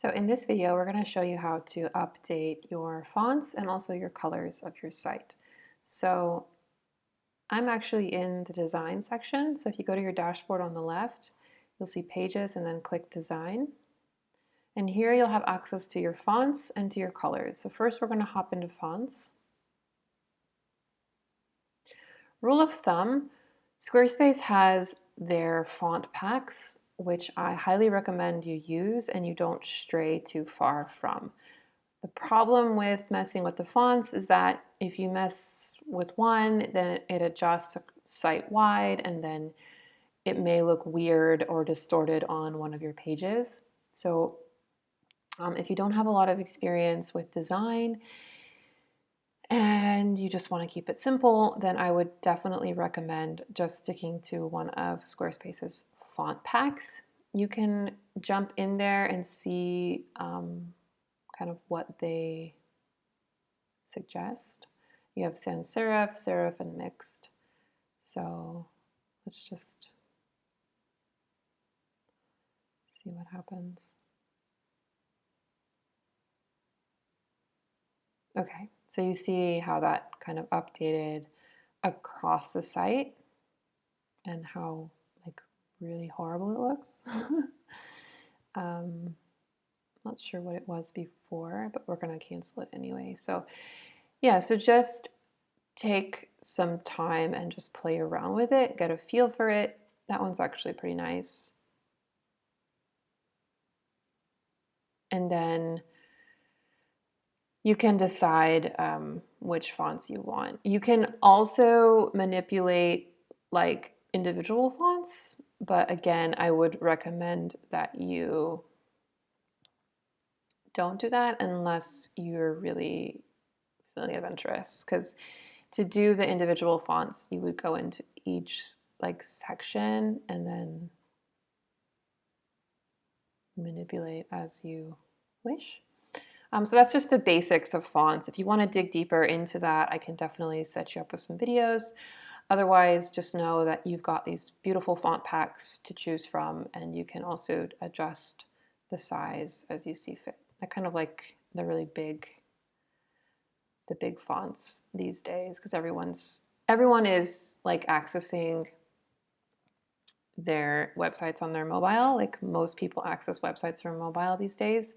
So in this video, we're going to show you how to update your fonts and also your colors of your site. So I'm actually in the design section. So if you go to your dashboard on the left, you'll see pages and then click design. And here you'll have access to your fonts and to your colors. So first we're going to hop into fonts. Rule of thumb, Squarespace has their font packs, which I highly recommend you use and you don't stray too far from. The problem with messing with the fonts is that if you mess with one, then it adjusts site-wide and then it may look weird or distorted on one of your pages. So if you don't have a lot of experience with design and you just want to keep it simple, then I would definitely recommend just sticking to one of Squarespace's font packs. You can jump in there and see kind of what they suggest. You have sans serif, serif, and mixed. So let's just see what happens. Okay, so you see how that kind of updated across the site and how like really horrible it looks. Not sure what it was before, but we're going to cancel it anyway. So yeah, so just take some time and just play around with it, get a feel for it. That one's actually pretty nice. And then you can decide which fonts you want. You can also manipulate like individual fonts, but again, I would recommend that you don't do that unless you're really feeling adventurous, because to do the individual fonts, you would go into each like section and then manipulate as you wish. So that's just the basics of fonts. If you want to dig deeper into that, I can definitely set you up with some videos. Otherwise, just know that you've got these beautiful font packs to choose from, and you can also adjust the size as you see fit. I kind of like the really big, fonts these days because everyone is like accessing their websites on their mobile. Like most people access websites from mobile these days.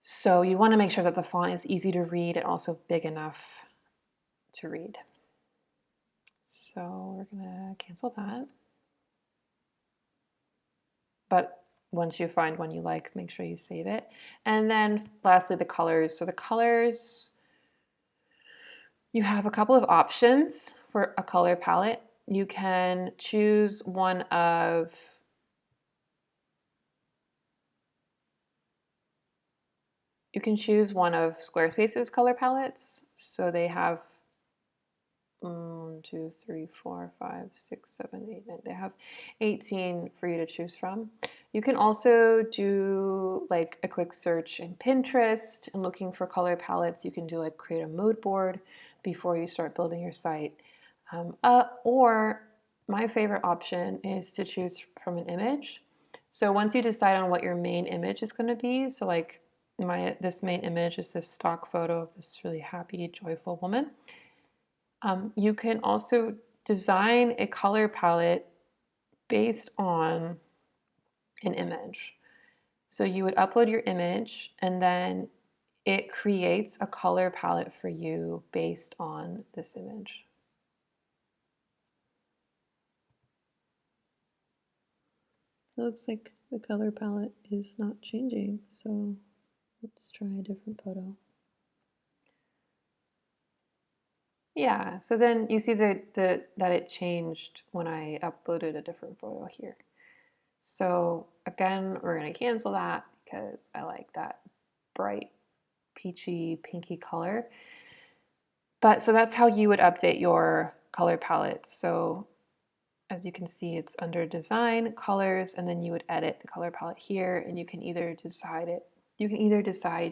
So you want to make sure that the font is easy to read and also big enough to read. So we're going to cancel that. But once you find one you like, make sure you save it. And then lastly, the colors. So the colors, you have a couple of options for a color palette. You can choose one of Squarespace's color palettes. So they have 1, 2, 3, 4, 5, 6, 7, 8, 9. They have 18 for you to choose from. You can also do like a quick search in Pinterest and looking for color palettes. You can do like create a mood board before you start building your site. Or my favorite option is to choose from an image. So once you decide on what your main image is going to be, so like this main image is this stock photo of this really happy, joyful woman. You can also design a color palette based on an image. So you would upload your image and then it creates a color palette for you based on this image. It looks like the color palette is not changing, so let's try a different photo. Yeah, so then you see that it changed when I uploaded a different photo here. So again, we're going to cancel that because I like that bright, peachy, pinky color. But so that's how you would update your color palette. So as you can see, it's under design, colors, and then you would edit the color palette here, and you can either decide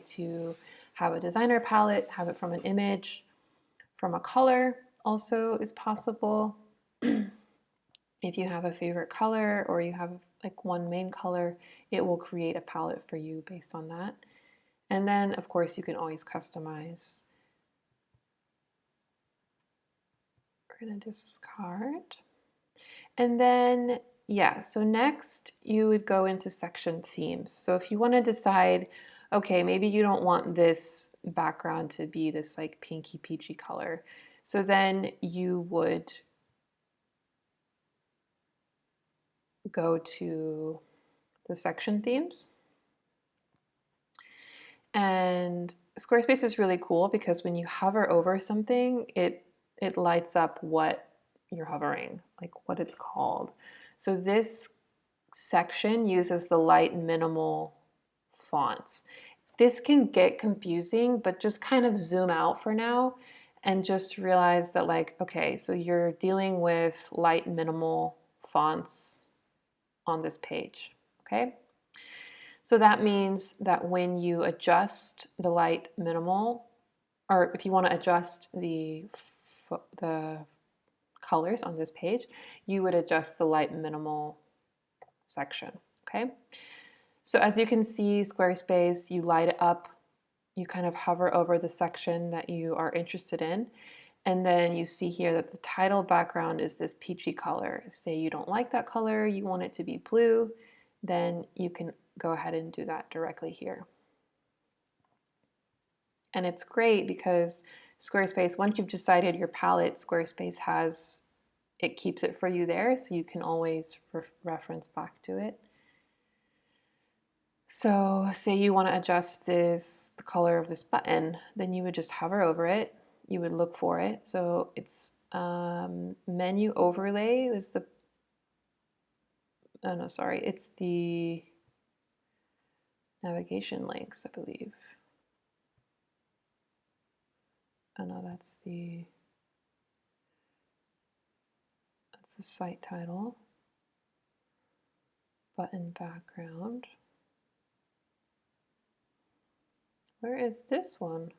to have a designer palette, have it from an image, from a color also is possible. If you have a favorite color or you have like one main color, it will create a palette for you based on that. And then of course you can always customize. We're gonna discard. And then, yeah, so next you would go into section themes. So if you want to decide, okay, maybe you don't want this background to be this like pinky peachy color. So then you would go to the section themes. And Squarespace is really cool because when you hover over something, it lights up what you're hovering, like what it's called. So this section uses the light minimal fonts. This can get confusing, but just kind of zoom out for now and just realize that like, okay, so you're dealing with light minimal fonts on this page, okay? So that means that when you adjust the light minimal, or if you want to adjust the colors on this page, you would adjust the light minimal section, okay? So as you can see, Squarespace, you light it up, you kind of hover over the section that you are interested in, and then you see here that the title background is this peachy color. Say you don't like that color, you want it to be blue, then you can go ahead and do that directly here. And it's great because Squarespace, once you've decided your palette, Squarespace has, it keeps it for you there, so you can always reference back to it. So say you want to adjust this, the color of this button, then you would just hover over it. You would look for it. So it's menu overlay is the, oh no, sorry, it's the navigation links, I believe. Oh no, that's the site title. Button background. Where is this one?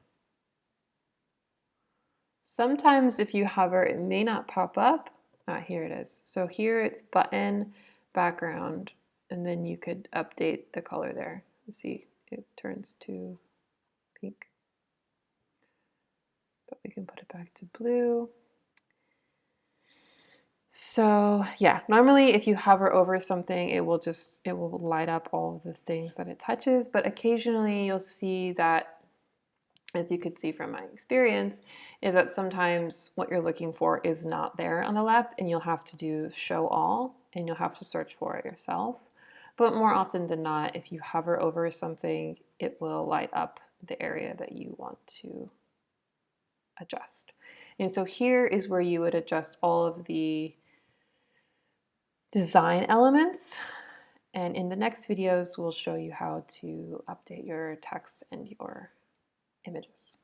Sometimes if you hover, it may not pop up. Ah, here it is. So here it's button background, and then you could update the color there. Let's see, it turns to pink, but we can put it back to blue. So yeah, normally if you hover over something, it will light up all of the things that it touches, but occasionally you'll see that, as you could see from my experience, is that sometimes what you're looking for is not there on the left, and you'll have to do show all, and you'll have to search for it yourself. But more often than not, if you hover over something, it will light up the area that you want to adjust. And so here is where you would adjust all of the design elements. And in the next videos, we'll show you how to update your text and your images.